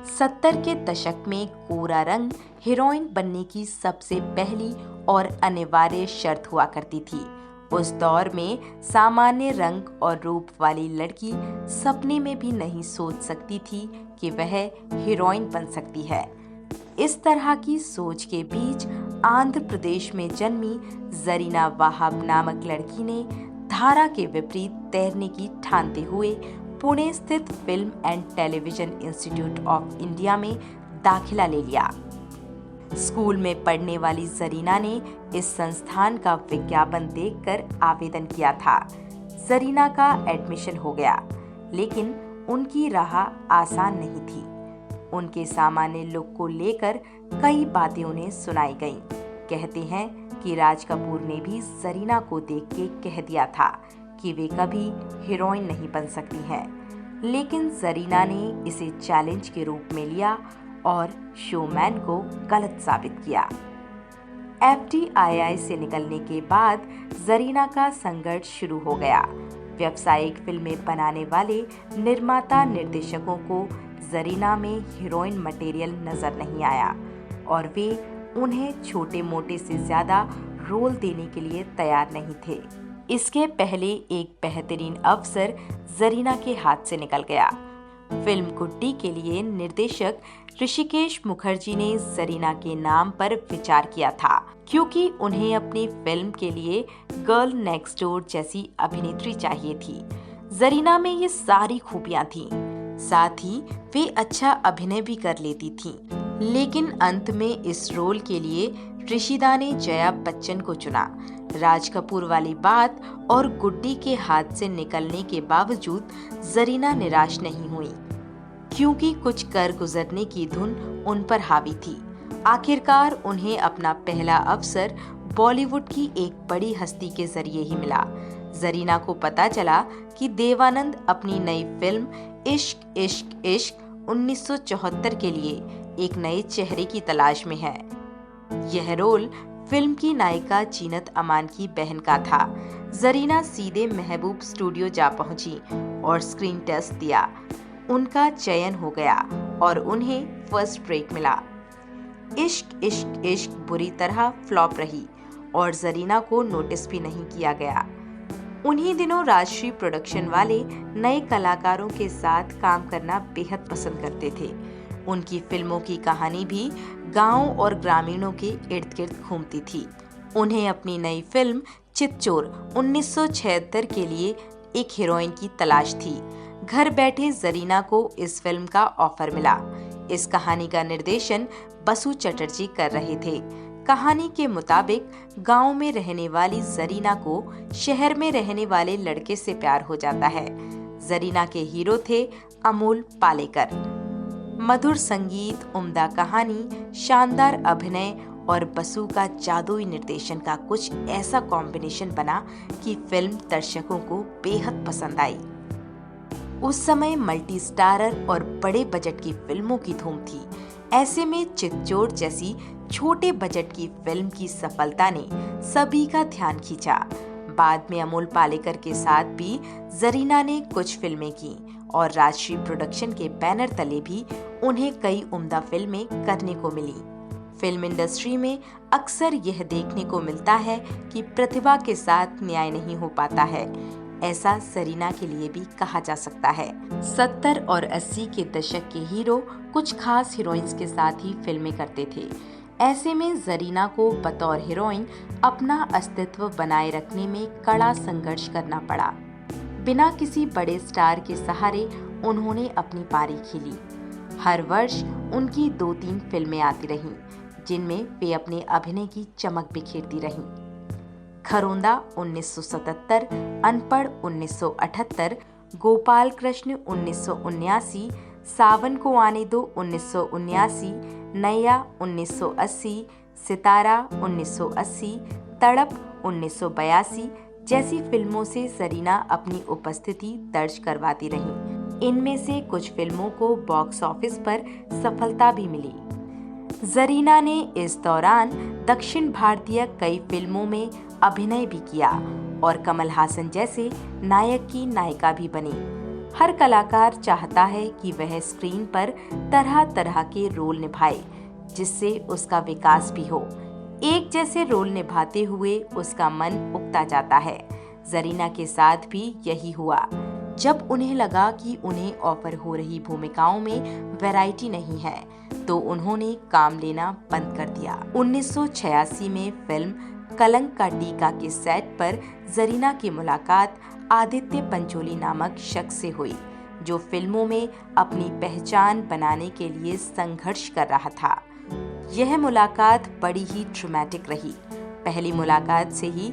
70 के दशक में गोरा रंग हीरोइन बनने की सबसे पहली और अनिवार्य शर्त हुआ करती थी। उस दौर में सामान्य रंग और रूप वाली लड़की सपने में भी नहीं सोच सकती थी कि वह हीरोइन बन सकती है। इस तरह की सोच के बीच आंध्र प्रदेश में जन्मी जरीना वाहब नामक लड़की ने धारा के विपरीत तैरने की ठानते हुए पुणे स्थित film and television institute of India में दाखिला ले लिया। स्कूल में पढ़ने वाली जरीना ने इस संस्थान का विज्ञापन देखकर आवेदन किया था। जरीना का एडमिशन हो गया, लेकिन उनकी राह आसान नहीं थी। उनके सामान्य लुक को लेकर कई बातें उन्हें सुनाई गईं। कहते हैं कि राज कपूर ने भी जरीना को देख के कह दिया था कि वे कभी हीरोइन नहीं बन सकती हैं, लेकिन जरीना ने इसे चैलेंज के रूप में लिया और शोमैन को गलत साबित किया। FTII से निकलने के बाद जरीना का संघर्ष शुरू हो गया। व्यावसायिक फिल्में बनाने वाले निर्माता निर्देशकों को जरीना में हीरोइन मटेरियल नजर नहीं आया और वे उन्हें छोटे मोटे से ज्यादा रोल देने के लिए तैयार नहीं थे। इसके पहले एक बेहतरीन अवसर जरीना के हाथ से निकल गया। फिल्म गुड्डी के लिए निर्देशक ऋषिकेश मुखर्जी ने जरीना के नाम पर विचार किया था, क्योंकि उन्हें अपनी फिल्म के लिए गर्ल नेक्स्ट डोर जैसी अभिनेत्री चाहिए थी। जरीना में ये सारी खूबियां थीं, साथ ही वे अच्छा अभिनय भी कर लेती थीं। लेकिन अंत में इस रोल के लिए ऋषिदा ने जया बच्चन को चुना। राज कपूर वाली बात और गुड्डी के हाथ से निकलने के बावजूद जरीना निराश नहीं हुई, क्योंकि कुछ कर गुजरने की धुन उन पर हावी थी। आखिरकार उन्हें अपना पहला अवसर बॉलीवुड की एक बड़ी हस्ती के जरिए ही मिला। जरीना को पता चला कि देवानंद अपनी नई फिल्म इश्क इश्क इश्क 1974 के लिए एक नए चेहरे की तलाश में है। यह रोल फिल्म की नायिका जीनत अमान की बहन का था। जरीना सीधे महबूब स्टूडियो जा पहुंची और स्क्रीन टेस्ट दिया। उनका चयन हो गया और उन्हें फर्स्ट ब्रेक मिला। इश्क इश्क इश्क बुरी तरह फ्लॉप रही और जरीना को नोटिस भी नहीं किया गया। उन्हीं दिनों राजश्री प्रोडक्शन वाले नए कलाकारों के साथ काम करना बेहद पसंद करते थे। उनकी फिल्मों की कहानी भी गांव और ग्रामीणों के इर्द गिर्द घूमती थी। उन्हें अपनी नई फिल्म चितचोर 1976 के लिए एक हीरोइन की तलाश थी। घर बैठे जरीना को इस फिल्म का ऑफर मिला। इस कहानी का निर्देशन बसु चटर्जी कर रहे थे। कहानी के मुताबिक गांव में रहने वाली जरीना को शहर में रहने वाले लड़के से प्यार हो जाता है। जरीना के हीरो थे अमोल पालेकर। मधुर संगीत, उम्दा कहानी, शानदार अभिनय और बसु का जादुई निर्देशन का कुछ ऐसा कॉम्बिनेशन बना कि फिल्म दर्शकों को बेहद पसंद आई। उस समय मल्टी स्टारर और बड़े बजट की फिल्मों की धूम थी। ऐसे में चितचोर जैसी छोटे बजट की फिल्म की सफलता ने सभी का ध्यान खींचा। बाद में अमोल पालेकर के साथ भी जरीना ने कुछ फिल्में की और राजश्री प्रोडक्शन के बैनर तले भी उन्हें कई उम्दा फिल्में करने को मिली। फिल्म इंडस्ट्री में अक्सर यह देखने को मिलता है कि प्रतिभा के साथ न्याय नहीं हो पाता है। ऐसा जरीना के लिए भी कहा जा सकता है। 70 और 80 के दशक के हीरो कुछ खास हीरोइंस के साथ ही फिल्में करते थे। ऐसे में जरीना को बतौर हीरोइन अपना अस्तित्व बनाए रखने में कड़ा संघर्ष करना पड़ा। बिना किसी बड़े स्टार के सहारे उन्होंने अपनी पारी खेली। हर वर्ष उनकी 2-3 फिल्में आती रहीं, जिनमें वे अपने अभिनय की चमक बिखेरती रहीं। खरोंदा 1977, अनपढ़ 1978, गोपाल कृष्ण 1979, सावन को आने दो 1979, नैया 1980, सितारा 1980, तड़प 1982 जैसी फिल्मों से जरीना अपनी उपस्थिति दर्ज करवाती रहीं। इनमें से कुछ फिल्मों को बॉक्स ऑफिस पर सफलता भी मिली। जरीना ने इस दौरान दक्षिण भारतीय कई फिल्मों में अभिनय भी किया और कमल हासन जैसे नायक की नायिका भी बनी। हर कलाकार चाहता है कि वह स्क्रीन पर तरह तरह के रोल निभाए, जिससे उसका विकास भी हो। एक जैसे रोल निभाते हुए उसका मन उकता जाता है। जरीना के साथ भी यही हुआ। जब उन्हें लगा कि उन्हें ऑफर हो रही भूमिकाओं में वैरायटी नहीं है, तो उन्होंने काम लेना बंद कर दिया। 1986 में फिल्म कलंक का टीका के सेट पर जरीना की मुलाकात आदित्य पंचोली नामक शख्स से हुई, जो फिल्मों में अपनी पहचान बनाने के लिए संघर्ष कर रहा था। यह मुलाकात बड़ी ही ट्रॉमेटिक रही। पहली मुलाकात से ही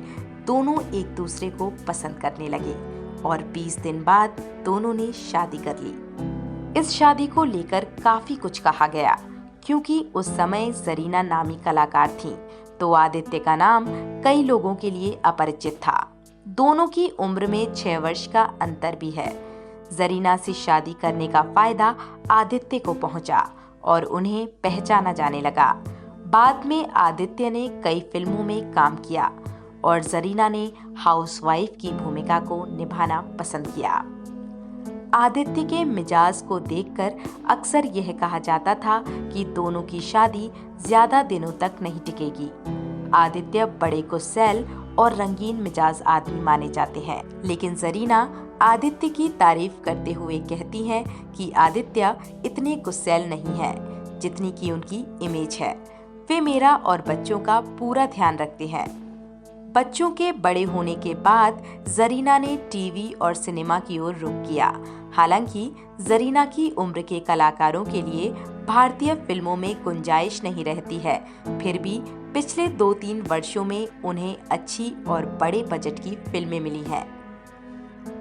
दोनों एक दूसरे को पसंद करने लगे और 20 दिन बाद दोनों ने शादी कर ली। इस शादी को लेकर काफी कुछ कहा गया, क्योंकि उस समय जरीना नामी कलाकार थीं, तो आदित्य का नाम कई लोगों के लिए अपरिचित था। दोनों की उम्र में 6 वर्ष का अंतर भी है। जरीना से शादी करने का फायदा आदित्य को पहुंचा और उन्हें पहचाना जाने लगा। बाद में आदित्य ने कई फिल्मों में काम किया और जरीना ने हाउसवाइफ की भूमिका को निभाना पसंद किया। आदित्य के मिजाज को देखकर अक्सर यह कहा जाता था कि दोनों की शादी ज्यादा दिनों तक नहीं टिकेगी। आदित्य बड़े गुस्सैल और रंगीन मिजाज आदमी माने जाते हैं, लेकिन जरीना आदित्य की तारीफ करते हुए कहती हैं कि आदित्य इतने गुस्सैल नहीं है जितनी की उनकी इमेज है। वे मेरा और बच्चों का पूरा ध्यान रखते हैं। बच्चों के बड़े होने के बाद जरीना ने टीवी और सिनेमा की ओर रुख किया। हालांकि जरीना की उम्र के कलाकारों के लिए भारतीय फिल्मों में गुंजाइश नहीं रहती है, फिर भी पिछले 2-3 वर्षों में उन्हें अच्छी और बड़े बजट की फिल्में मिली हैं।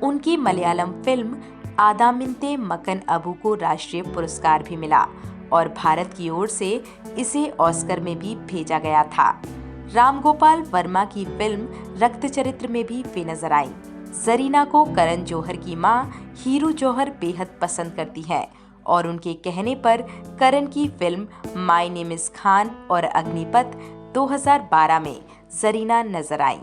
उनकी मलयालम फिल्म आदामिन्ते मकन अबू को राष्ट्रीय पुरस्कार भी मिला और भारत की ओर से इसे ऑस्कर में भी भेजा गया था। राम गोपाल वर्मा की फिल्म रक्त चरित्र में भी वे नजर आई। जरीना को करण जौहर की मां हीरू जौहर बेहद पसंद करती है और उनके कहने पर करण की film my name is Khan और अग्निपथ 2012 में जरीना नजर आई।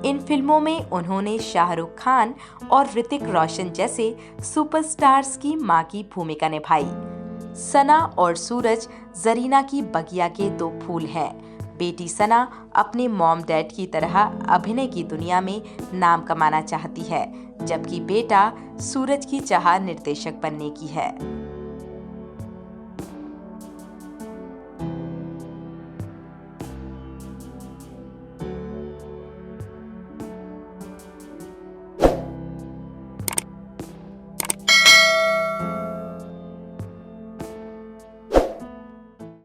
इन फिल्मों में उन्होंने शाहरुख खान और ऋतिक रोशन जैसे सुपरस्टार्स की मां की भूमिका निभाई। सना और सूरज जरीना की बगिया के 2 फूल हैं। बेटी सना अपने मॉम डैड की तरह अभिनय की दुनिया में नाम कमाना चाहती है, जबकि बेटा सूरज की चाह निर्देशक बनने की है।